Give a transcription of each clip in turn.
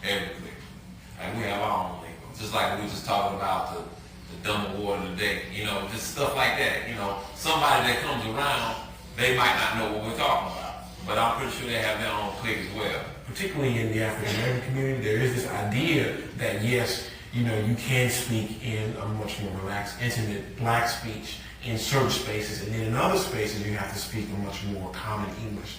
every clique. Like we have our own lingo. Just like we were just talking about the dumb award of the day, you know, just stuff like that. You know, somebody that comes around, they might not know what we're talking about, but I'm pretty sure they have their own clique as well. Particularly in the African American community, there is this idea that yes, you know, you can speak in a much more relaxed, intimate black speech in certain spaces, and then in other spaces you have to speak a much more common English.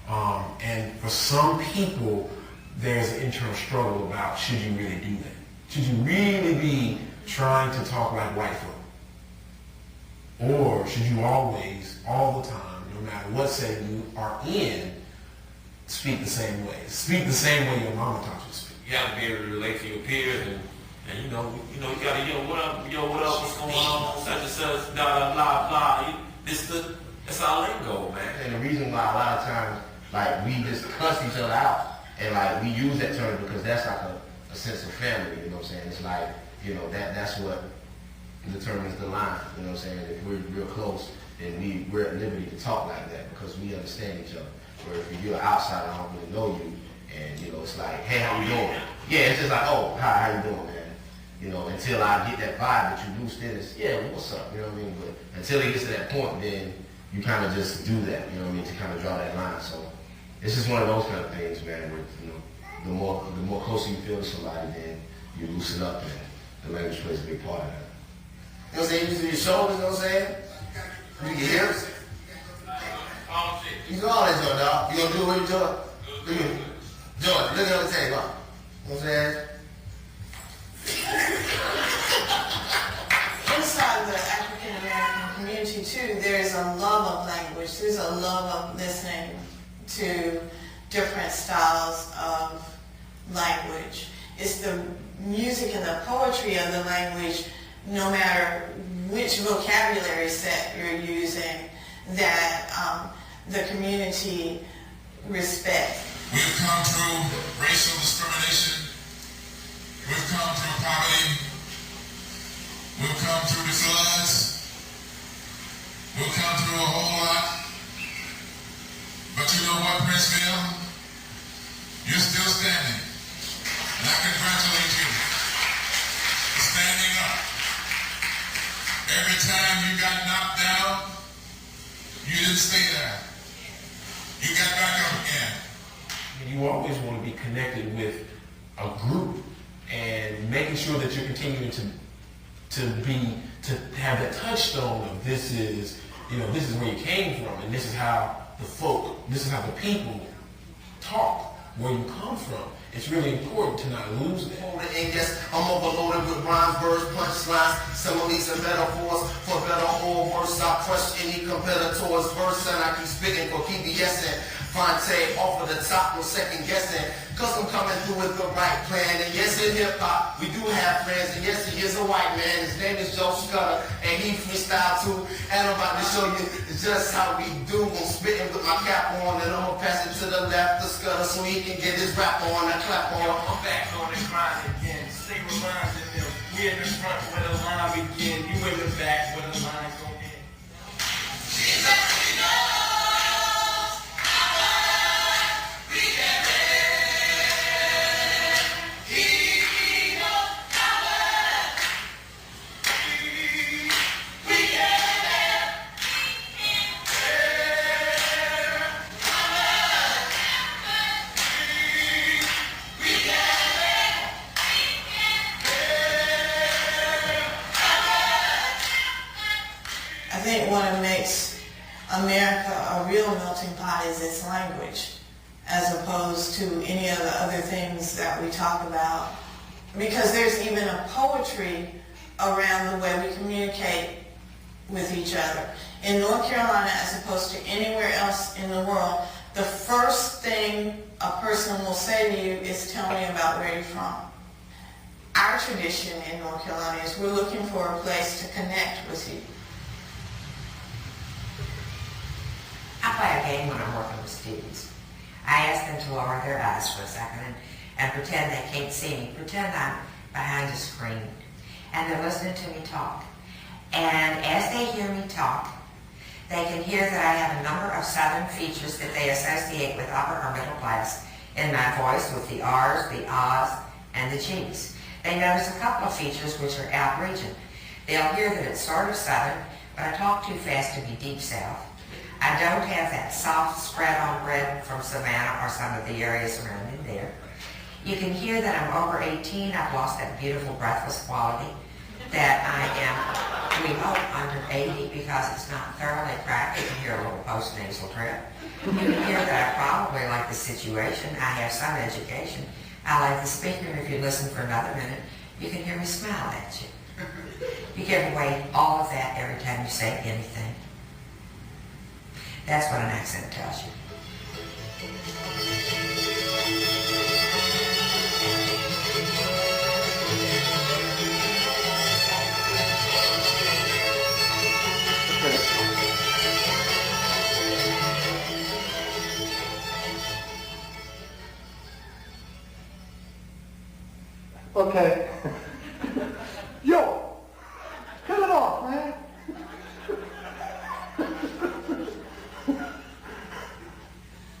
And for some people, there's an internal struggle about should you really do that? Should you really be trying to talk like white folk? Or should you always, all the time, no matter what setting you are in, speak the same way? Speak the same way your mama taught you to speak. You have to be able to relate to your peers, and you know, you gotta, yo, what up, what's going on, such and such, blah, blah, blah. That's our lingo, man. And the reason why a lot of times, like, we just cuss each other out, and like, we use that term because that's like a sense of family, you know what I'm saying? It's like, you know, that's what determines the line, you know what I'm saying? If we're real close, then we're at liberty to talk like that because we understand each other. Where if you're an outsider, I don't really know you, and you know, it's like, hey, how you doing? Yeah, it's just like, oh, how you doing, man? You know, until I get that vibe that you lose, then it's, yeah, well, what's up, you know what I mean? But until it gets to that point, then you kind of just do that, you know what I mean, to kind of draw that line. So it's just one of those kind of things, man, where, you know, the more closer you feel to somebody, then you loosen up, and the language plays a big part of that. You know what I'm saying? You do your shoulders, you know what I'm saying? You can hear it. You do all that, Joe, dog. You gonna do what you do? Do you? Joe, look at the table. You know what I'm saying? Inside the African American community too, there's a love of language. There's a love of listening to different styles of language. It's the music and the poetry of the language, no matter which vocabulary set you're using, that the community respects. We've come through racial discrimination. We've come through poverty. We've come through the floods. We've come through a whole lot. But you know what, Princeville? You're still standing. And I congratulate you for standing up. Every time you got knocked down, you didn't stay there. You got back up again. And you always want to be connected with a group and making sure that you're continuing to have that touchstone of this is where you came from, and this is how the people talk, where you come from. It's really important to not lose that. And yes, I'm overloaded with rhymes, words, punchlines, similes and metaphors. For better or worse, I crush any competitor's verse, and I keep spitting for PBS and Fonte off of the top, no second guessing. Cause I'm coming through with the right plan. And yes, in hip hop, we do have friends. And yes, he is a white man. His name is Joe Scudder, and he freestyle too. And I'm about to show you just how we do. I'm spitting with my cap on, and I'm gonna pass it to the left, the Scudder, so he can get his rap on. I clap on. Yo, I'm back on the grind again. Stay reminding them. We in the front where the line begin. You in the back where the line go in. I think what makes America a real melting pot is its language, as opposed to any of the other things that we talk about. Because there's even a poetry around the way we communicate with each other. In North Carolina, as opposed to anywhere else in the world, the first thing a person will say to you is, tell me about where you're from. Our tradition in North Carolina is we're looking for a place to connect with you. I play a game when I'm working with students. I ask them to lower their eyes for a second and pretend they can't see me. Pretend I'm behind a screen. And they're listening to me talk. And as they hear me talk, they can hear that I have a number of Southern features that they associate with upper or middle class in my voice with the R's, the Ah's, and the G's. They notice a couple of features which are out-region. They'll hear that it's sort of Southern, but I talk too fast to be Deep South. I don't have that soft spread-on bread from Savannah or some of the areas surrounding there. You can hear that I'm over 18. I've lost that beautiful breathless quality. That I am, we hope, under 80 because it's not thoroughly cracked. You can hear a little post-nasal trip. You can hear that I probably like the situation. I have some education. I like the speaker. If you listen for another minute, you can hear me smile at you. You give away all of that every time you say anything. That's what an accent tells you. Okay. Yo, cut it off, man.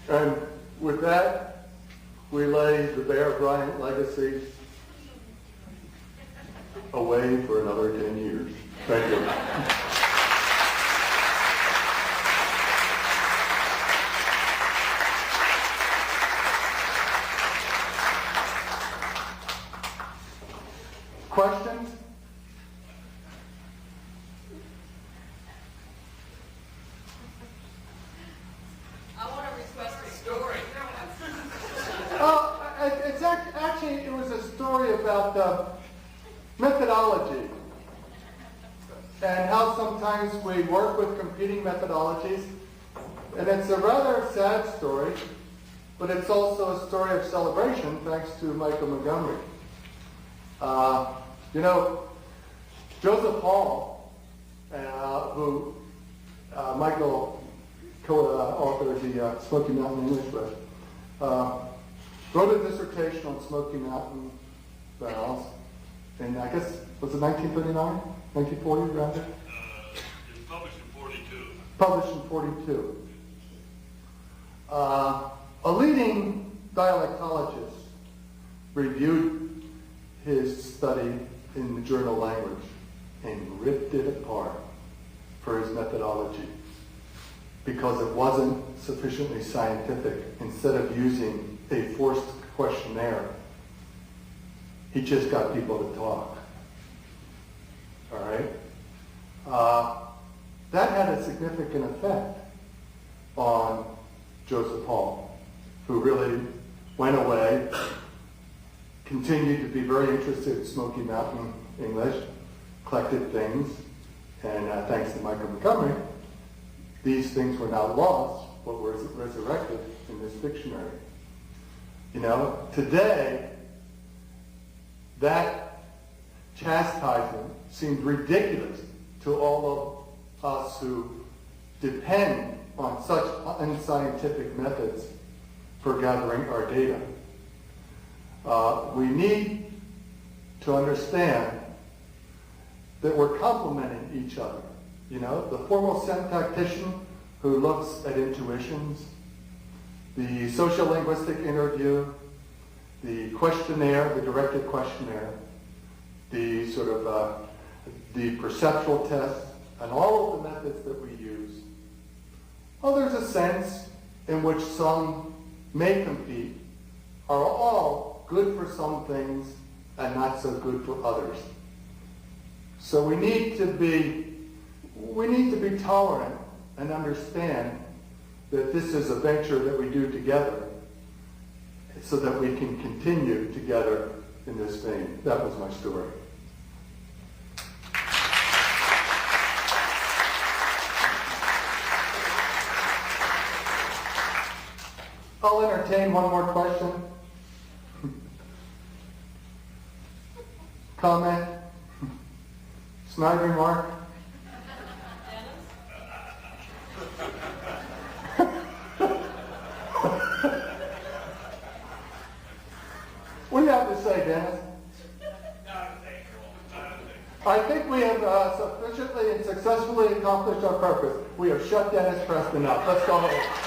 And with that, we lay the Bear Bryant legacy away for another 10 years. Thank you. Questions? I want to request a story. Actually, it was a story about methodology and how sometimes we work with competing methodologies. And it's a rather sad story, but it's also a story of celebration thanks to Michael Montgomery. You know, Joseph Hall, who Michael co-authored the Smoky Mountain English with, wrote a dissertation on Smoky Mountain barrels, and I guess, was it 1939? 1940, around there? It was published in 42. Published in 42. A leading dialectologist reviewed his study in the journal language and ripped it apart for his methodology because it wasn't sufficiently scientific. Instead of using a forced questionnaire, he just got people to talk. All right? That had a significant effect on Joseph Hall, who really went away, continued to be very interested in Smoky Mountain English, collected things, and thanks to Michael Montgomery, these things were not lost, but were resurrected in this dictionary. You know, today, that chastisement seems ridiculous to all of us who depend on such unscientific methods for gathering our data. We need to understand that we're complementing each other. You know, the formal syntactician who looks at intuitions, the sociolinguistic interview, the questionnaire, the directed questionnaire, the sort of the perceptual test, and all of the methods that we use. Well, there's a sense in which some may compete, are all good for some things and not so good for others. So we need to be tolerant and understand that this is a venture that we do together so that we can continue together in this vein. That was my story. I'll entertain one more question. Comment? Snide remark? What do you have to say, Dennis? I think we have sufficiently and successfully accomplished our purpose. We have shut Dennis Preston up. Let's go home.